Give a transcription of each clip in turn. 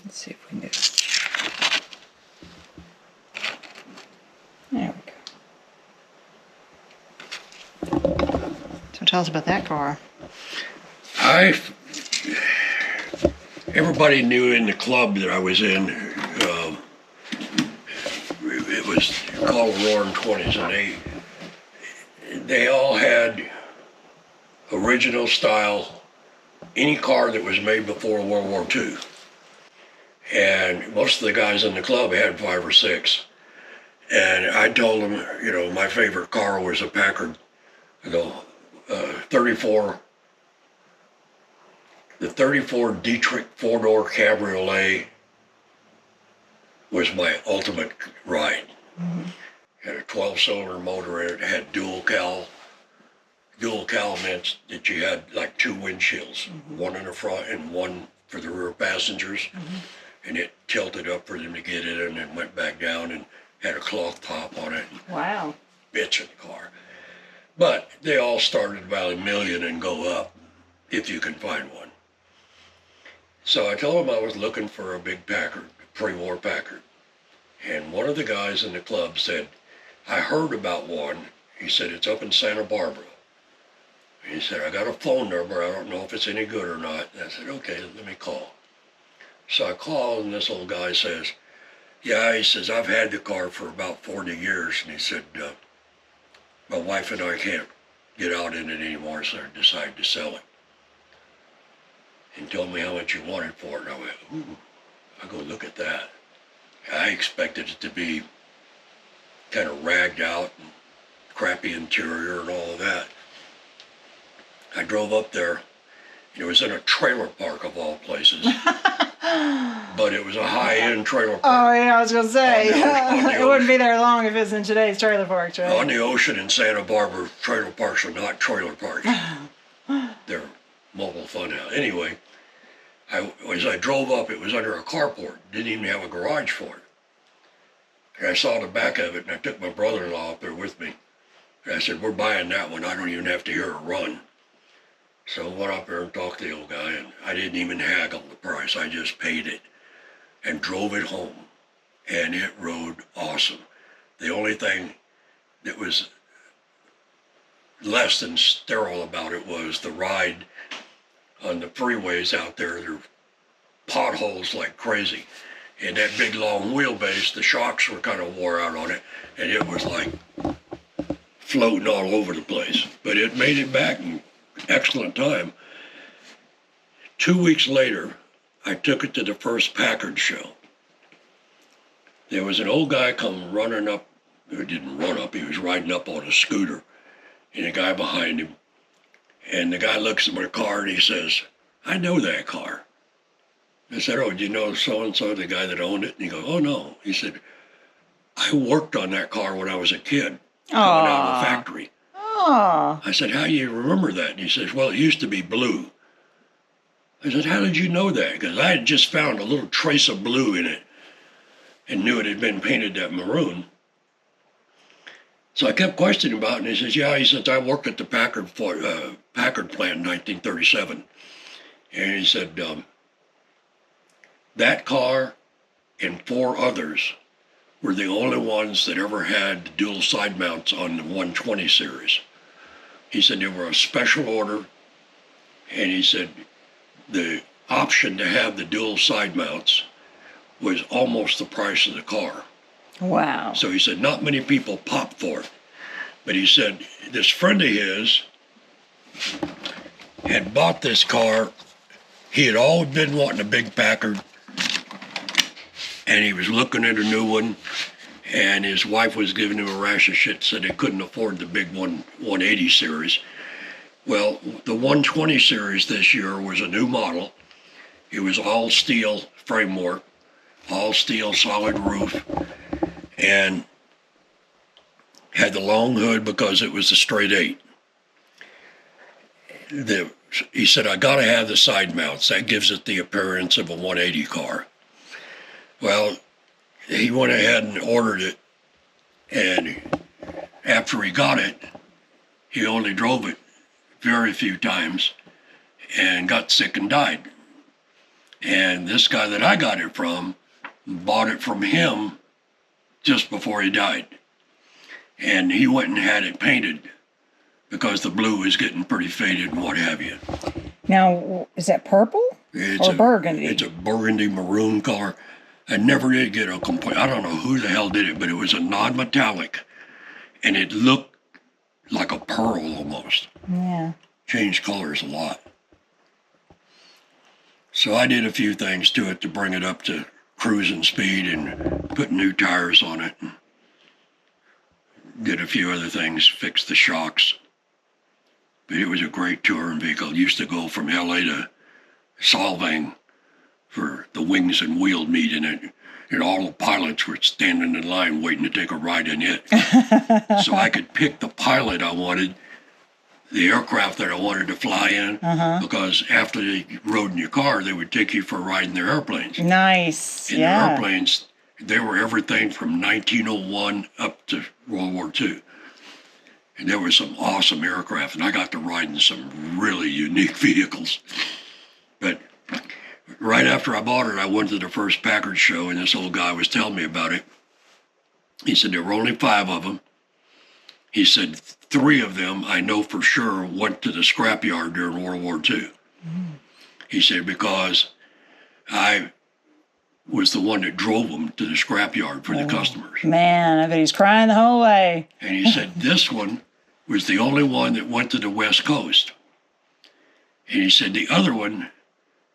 Let's see if we can do it. There we go. So tell us about that car. Everybody knew in the club that I was in, it was called Roaring 20s, and they all had original style, any car that was made before World War II. And most of the guys in the club had 5 or 6. And I told them, my favorite car was a Packard, 34. The 34 Dietrich 4-door Cabriolet was my ultimate ride. Mm-hmm. It had a 12-cylinder motor in it. It had dual cowl. Dual cowl meant that you had like 2 windshields, mm-hmm. one in the front and one for the rear passengers. Mm-hmm. And it tilted up for them to get in and then went back down and had a cloth top on it. Wow. Bitch in the car. But they all started about $1 million and go up if you can find one. So I told him I was looking for a big Packard, a pre-war Packard. And one of the guys in the club said, I heard about one. He said, it's up in Santa Barbara. He said, I got a phone number. I don't know if it's any good or not. And I said, okay, let me call. So I called and this old guy says, yeah, he says, I've had the car for about 40 years. And he said, my wife and I can't get out in it anymore, so I decided to sell it. And told me how much you wanted for it. And I went, ooh, I go, look at that. I expected it to be kind of ragged out and crappy interior and all of that. I drove up there. It was in a trailer park of all places. But it was a high-end trailer park. Oh, yeah, I was going to say. It wouldn't be there long if it's in today's trailer parks, right? On the ocean in Santa Barbara, trailer parks are not trailer parks. They're mobile fun house. Anyway, as I drove up, it was under a carport. Didn't even have a garage for it. And I saw the back of it, and I took my brother-in-law up there with me. And I said, we're buying that one. I don't even have to hear it run. So I went up there and talked to the old guy, and I didn't even haggle the price. I just paid it and drove it home. And it rode awesome. The only thing that was less than sterile about it was the ride on the freeways out there. There were potholes like crazy. And that big long wheelbase, the shocks were kind of wore out on it, and it was like floating all over the place. But it made it back in excellent time. 2 weeks later, I took it to the first Packard show. There was an old guy come running up, or didn't run up, he was riding up on a scooter, and a guy behind him. And the guy looks at my car and he says, I know that car. I said, oh, do you know so-and-so, the guy that owned it? And he goes, oh, no. He said, I worked on that car when I was a kid, coming out of the factory. Aww. I said, how do you remember that? And he says, well, it used to be blue. I said, how did you know that? Because I had just found a little trace of blue in it and knew it had been painted that maroon. So I kept questioning about it, and he says, yeah, he says, I worked at the Packard plant in 1937. And he said, that car and 4 others were the only ones that ever had the dual side mounts on the 120 series. He said they were a special order, and he said the option to have the dual side mounts was almost the price of the car. Wow. So he said not many people popped for it. But he said this friend of his had bought this car. He had always been wanting a big Packard, and he was looking at a new one, and his wife was giving him a rash of shit, said they couldn't afford the big 180 series. Well, the 120 series this year was a new model. It was all steel framework, all steel solid roof, and had the long hood because it was a straight 8. He said, I gotta have the side mounts. That gives it the appearance of a 180 car. Well, he went ahead and ordered it, and after he got it, he only drove it very few times and got sick and died. And this guy that I got it from bought it from him just before he died. And he went and had it painted because the blue was getting pretty faded and what have you. Now, is that purple or burgundy? It's a burgundy maroon color. I never did get a complaint. I don't know who the hell did it, but it was a non-metallic, and it looked like a pearl almost. Yeah. Changed colors a lot. So I did a few things to it to bring it up to cruising speed and put new tires on it. And did a few other things, fixed the shocks. But it was a great touring vehicle. It used to go from LA to Solvang for the wings and wheel meet in it. And all the pilots were standing in line waiting to take a ride in it. So I could pick the pilot I wanted, the aircraft that I wanted to fly in, because after they rode in your car, they would take you for a ride in their airplanes. Nice. And yeah. the airplanes, they were everything from 1901 up to World War II. And there were some awesome aircraft, and I got to ride in some really unique vehicles. But right after I bought it, I went to the first Packard show, and this old guy was telling me about it. He said there were only 5 of them. He said 3 of them I know for sure went to the scrapyard during World War II. He said because I was the one that drove them to the scrapyard for the customers. Man, I bet he's crying the whole way. And he said this one was the only one that went to the West Coast. And he said the other one,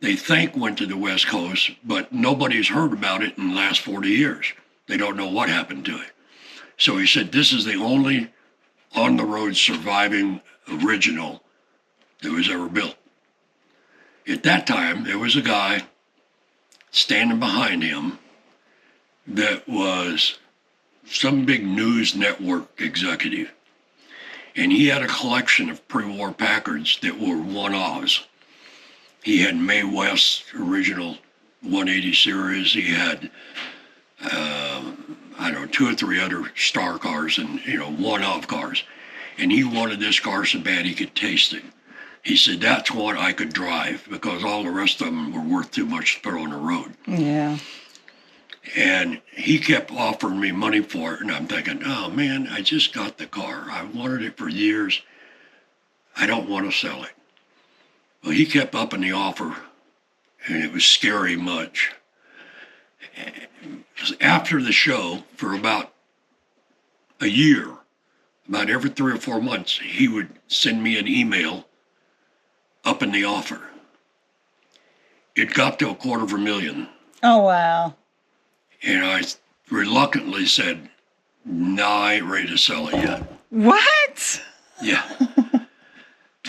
they think went to the West Coast, but nobody's heard about it in the last 40 years. They don't know what happened to it. So he said this is the only on-the-road surviving original that was ever built. At that time, there was a guy standing behind him that was some big news network executive. And he had a collection of pre-war Packards that were one-offs. He had Mae West's original 180 series. He had, I don't know, 2 or 3 other star cars and, one-off cars. And he wanted this car so bad he could taste it. He said, that's one I could drive because all the rest of them were worth too much to put on the road. Yeah. And he kept offering me money for it. And I'm thinking, oh, man, I just got the car. I wanted it for years. I don't want to sell it. Well, he kept upping the offer, and it was scary much. After the show, for about a year, about every 3 or 4 months, he would send me an email upping the offer. It got to $250,000. Oh, wow. And I reluctantly said, no, I ain't ready to sell it yet. What? Yeah.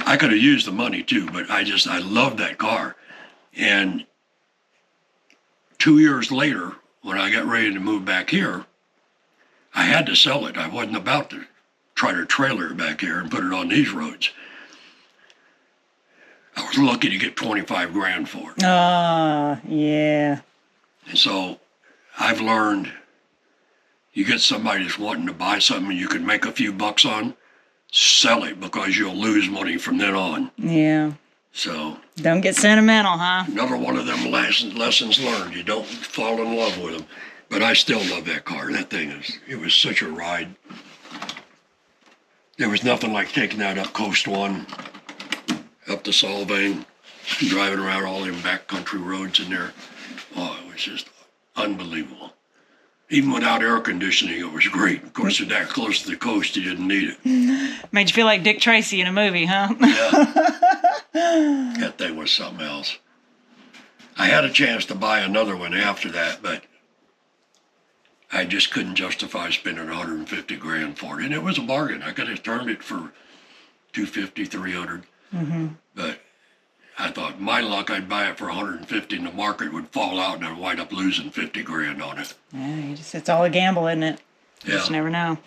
I could have used the money too, but I loved that car. And 2 years later, when I got ready to move back here, I had to sell it. I wasn't about to try to trailer it back here and put it on these roads. I was lucky to get $25,000 for it. Yeah. And so I've learned you get somebody that's wanting to buy something you can make a few bucks on, sell it because you'll lose money from then on. Yeah. So don't get sentimental, huh? Another one of them lessons learned. You don't fall in love with them. But I still love that car. That thing it was such a ride. There was nothing like taking that up Coast 1, up to Solvang, driving around all them backcountry roads in there. Oh, it was just unbelievable. Even without air conditioning, it was great. Of course, you're that close to the coast, you didn't need it. Made you feel like Dick Tracy in a movie, huh? Yeah. That thing was something else. I had a chance to buy another one after that, but I just couldn't justify spending $150,000 for it. And it was a bargain. I could have turned it for $250,000, $300,000. Mm-hmm. But I thought, my luck, I'd buy it for $150,000 and the market would fall out and I'd wind up losing $50,000 on it. Yeah, it's all a gamble, isn't it? You just never know.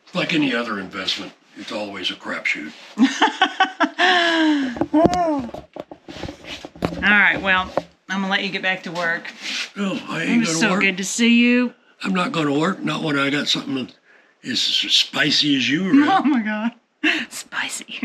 It's like any other investment. It's always a crapshoot. All right, well, I'm going to let you get back to work. No, I ain't going to work. It was so good to see you. I'm not going to work, not when I got something as spicy as you, right? Oh, my God. Spicy.